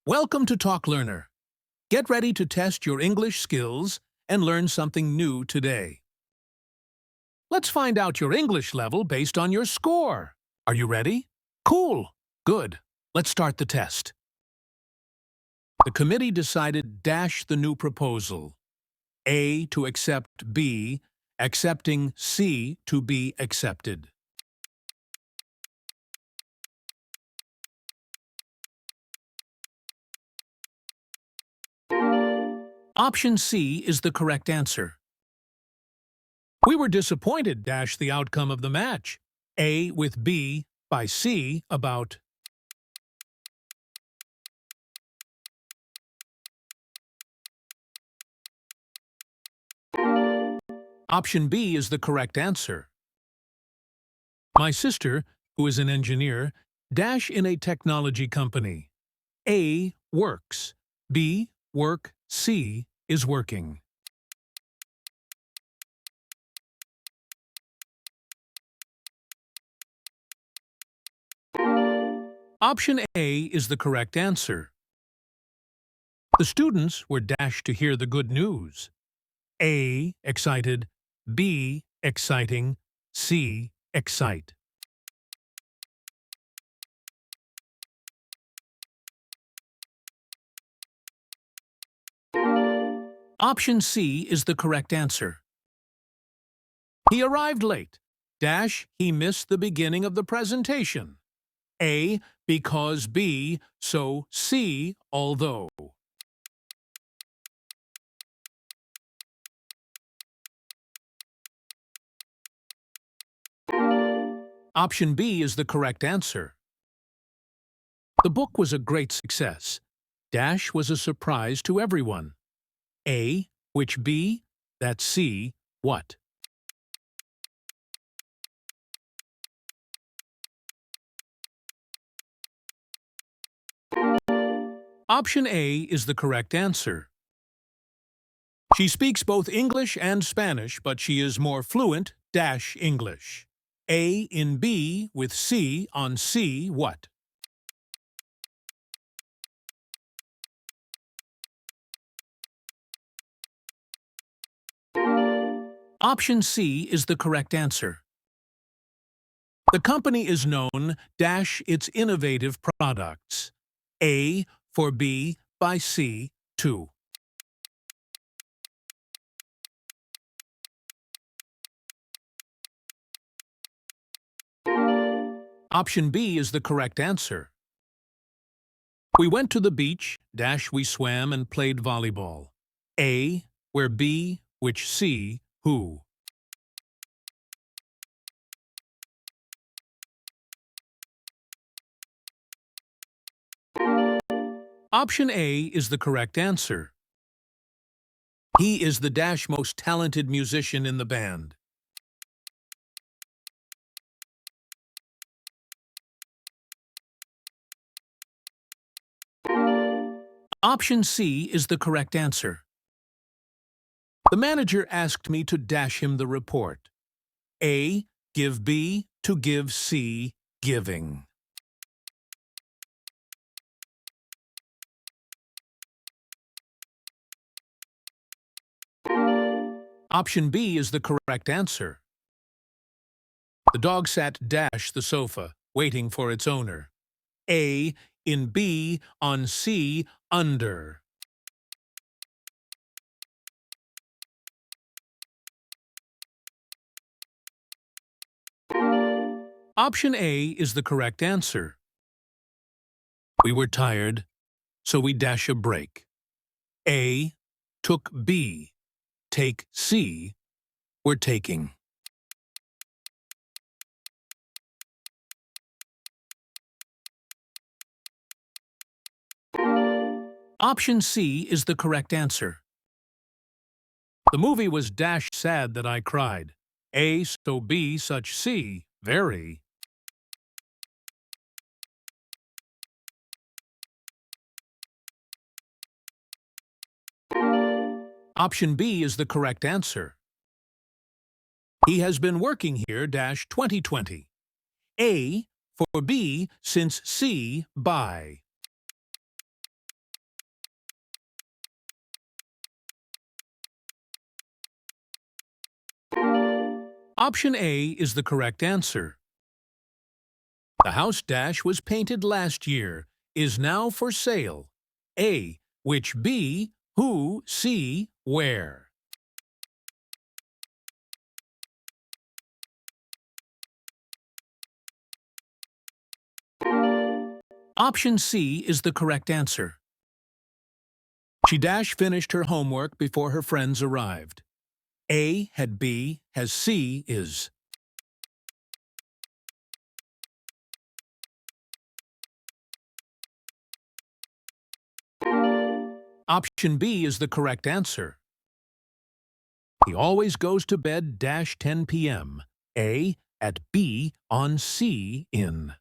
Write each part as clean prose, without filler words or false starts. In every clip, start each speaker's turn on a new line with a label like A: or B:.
A: Welcome to Talk Learner. Get ready to test your English skills and learn something new today. Let's find out your English level based on your score. Are you ready? Cool. Good. Let's start the test. The committee decided dash the new proposal. A to accept B, accepting C to be accepted. Option C is the correct answer. We were disappointed dash the outcome of the match. A with B by C about. Option B is the correct answer. My sister, who is an engineer, dash in a technology company. A works. B work. C is working. Option A is the correct answer. The students were dashed to hear the good news. A excited, B exciting, C excite. Option C is the correct answer. He arrived late. Dash, he missed the beginning of the presentation. A, because B, so C, although. Option B is the correct answer. The book was a great success. Dash was a surprise to everyone. A, which B, that C, what? Option A is the correct answer. She speaks both English and Spanish, but she is more fluent dash English. A in B with C on C what? Option C is the correct answer. The company is known dash its innovative products. A for B by C, 2. Option B is the correct answer. We went to the beach, dash we swam and played volleyball. A, where B, which C, who. Option A is the correct answer. He is the dash most talented musician in the band. Option C is the correct answer. The manager asked me to dash him the report. A, give B to give C, giving. Option B is the correct answer. The dog sat dash the sofa, waiting for its owner. A, in B, on C, under. Option A is the correct answer. We were tired, so we dash a break. A, took B, take C, we're taking. Option C is the correct answer. The movie was dash sad that I cried. A, so B, such C, very. Option B is the correct answer. He has been working here dash 2020. A, for B, since C, by. Option A is the correct answer. The house dash was painted last year, is now for sale. A. Which? B. Who? C. Where? Option C is the correct answer. She dash finished her homework before her friends arrived. A had B, has C is. Option B is the correct answer. He always goes to bed dash 10 p.m. A at B on C in.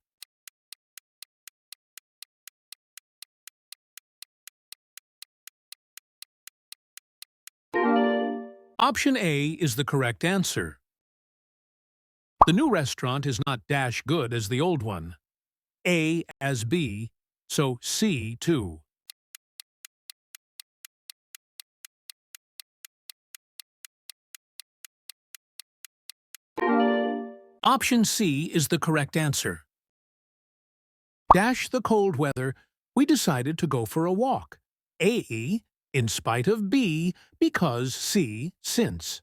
A: Option A is the correct answer. The new restaurant is not dash good as the old one. A as B, so C too. Option C is the correct answer. Dash the cold weather, we decided to go for a walk. A, in spite of B, because C, since.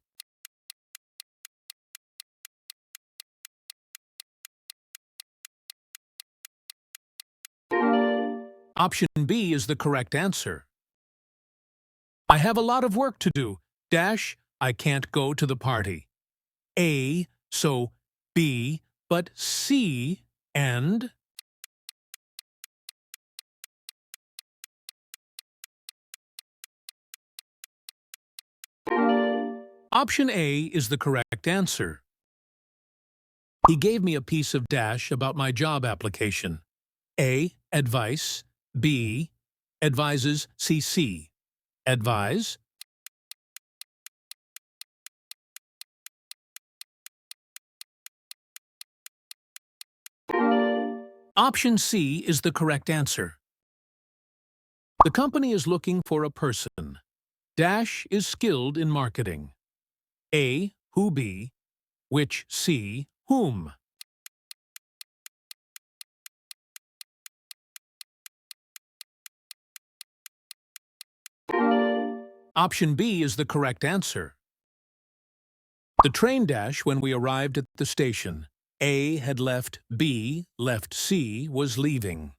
A: Option B is the correct answer. I have a lot of work to do. Dash, I can't go to the party. A, so B, but C, and... Option A is the correct answer. He gave me a piece of dash about my job application. A, advice. B, advises CC. Advise. Option C is the correct answer. The company is looking for a person. Dash is skilled in marketing. A, who be, which C, whom. Option B is the correct answer. The train dash when we arrived at the station. A had left B, left C, was leaving.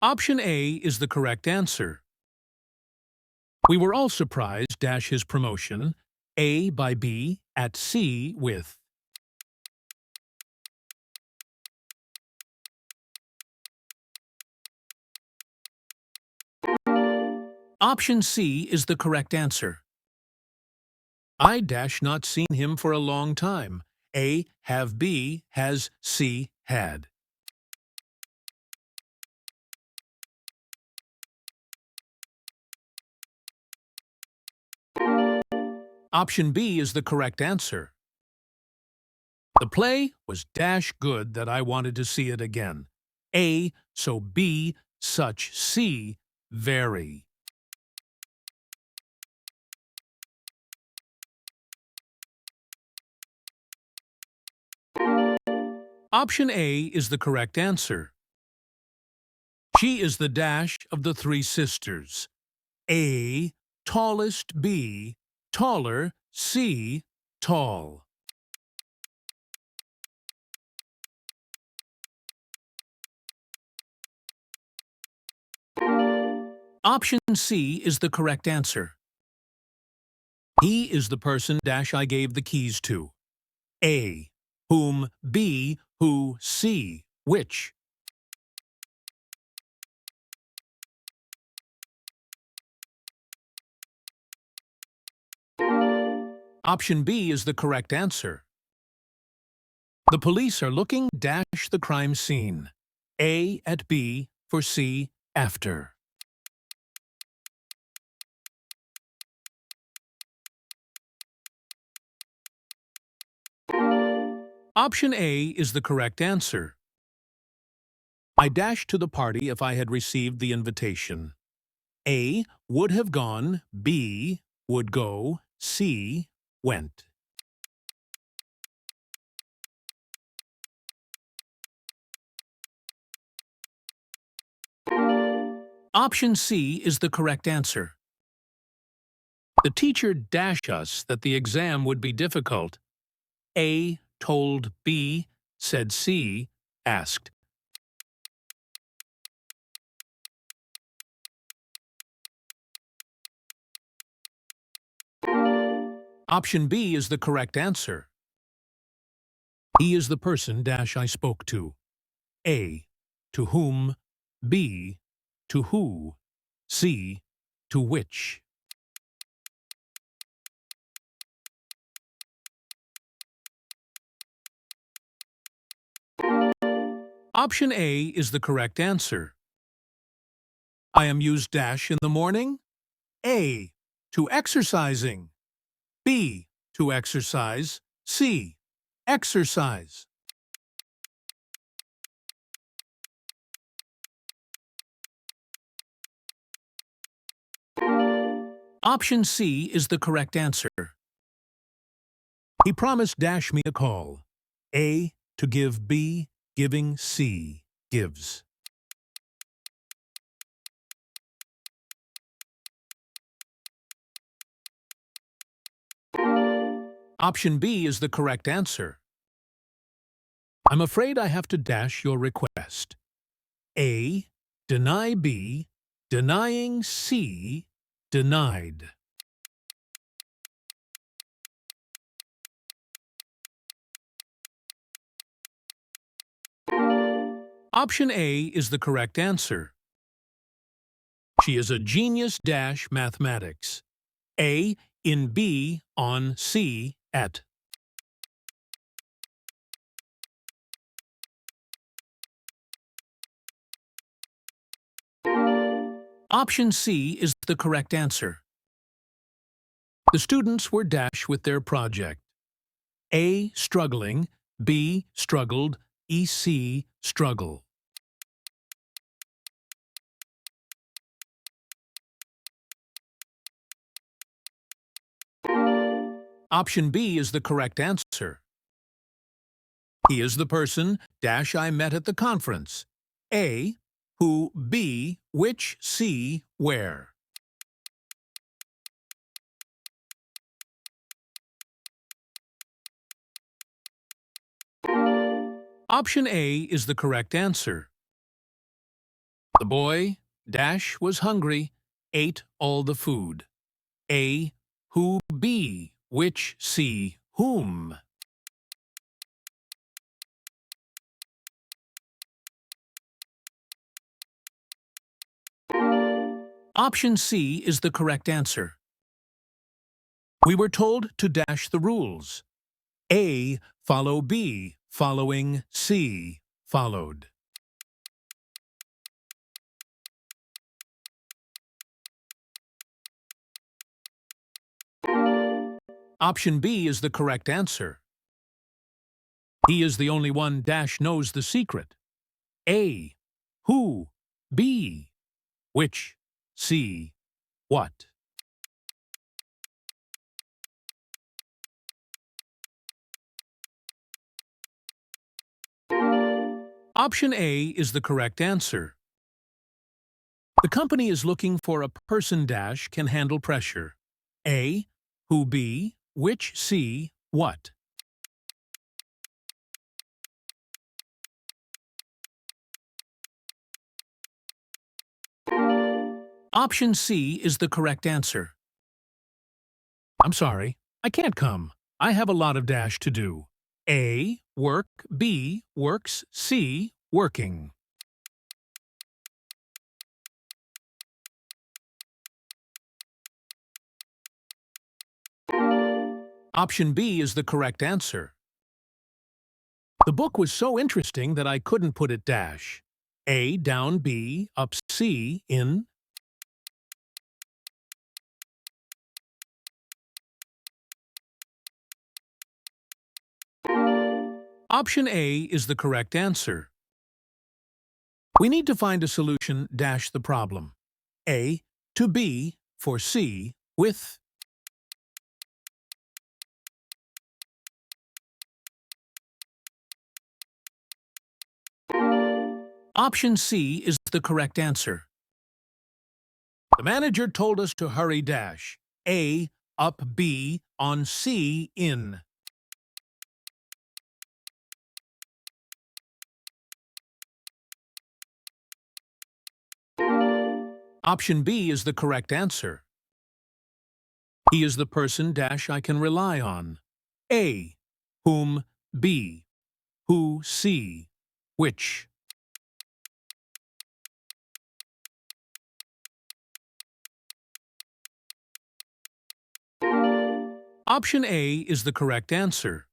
A: Option A is the correct answer. We were all surprised dash his promotion. A by B at C with. Option C is the correct answer. I dash not seen him for a long time. A have B has C had. Option B is the correct answer. The play was dash good that I wanted to see it again. A, so B, such C, very. Option A is the correct answer. She is the dash of the three sisters. A, tallest B, taller C, tall. Option C is the correct answer. He is the person dash I gave the keys to. A, whom B, who C, which. Option B is the correct answer. The police are looking dash the crime scene. A at B for C after. Option A is the correct answer. I dashed to the party if I had received the invitation. A. Would have gone. B. Would go. C. Went. Option C is the correct answer. The teacher dashed us that the exam would be difficult. A told B, said C, asked. Option B is the correct answer. He is the person dash I spoke to. A. To whom. B. To who. C. To which. Option A is the correct answer. I am used dash in the morning. A. To exercising. B. To exercise. C. Exercise. Option C is the correct answer. He promised dash me a call. A. To give. B. Giving. C. Gives. Option B is the correct answer. I'm afraid I have to dash your request. A. Deny. B. Denying. C. Denied. Option A is the correct answer. She is a genius dash mathematics. A. In B. On C. At. Option C is the correct answer. The students were dash with their project. A. Struggling. B. Struggled. EC. Struggle. Option B is the correct answer. He is the person dash I met at the conference. A. Who. B. Which. C. Where. Option A is the correct answer. The boy dash was hungry, ate all the food. A. Who. B. Which. C. Whom. Option C is the correct answer. We were told to dash the rules. A. Follow. B. Following. C. Followed. Option B is the correct answer. He is the only one dash knows the secret. A. Who. B. Which. C. What. Option A is the correct answer. The company is looking for a person dash can handle pressure. A. Who. B. Which. C. What. Option C is the correct answer. I'm sorry, I can't come. I have a lot of dash to do. A. Work. B. Works. C. Working. Option B is the correct answer. The book was so interesting that I couldn't put it dash. A. Down. B. Up. C. In. Option A is the correct answer. We need to find a solution dash the problem. A to B for C with option C is the correct answer. The manager told us to hurry dash A up B on C in. Option B is the correct answer. He is the person dash I can rely on. A, whom, B, who, C, which. Option A is the correct answer.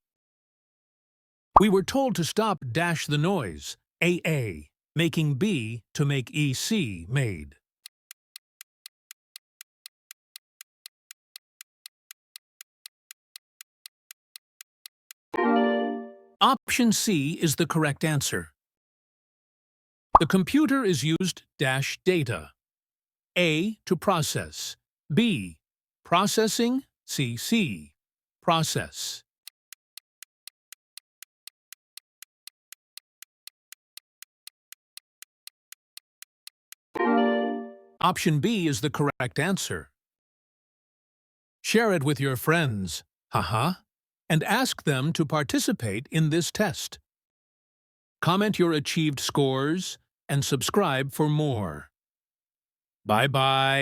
A: We were told to stop dash the noise, AA, making B to make EC made. Option C is the correct answer. The computer is used dash data. A to process, B, processing, CC, process. Option B is the correct answer. Share it with your friends, and ask them to participate in this test. Comment your achieved scores and subscribe for more. Bye-bye.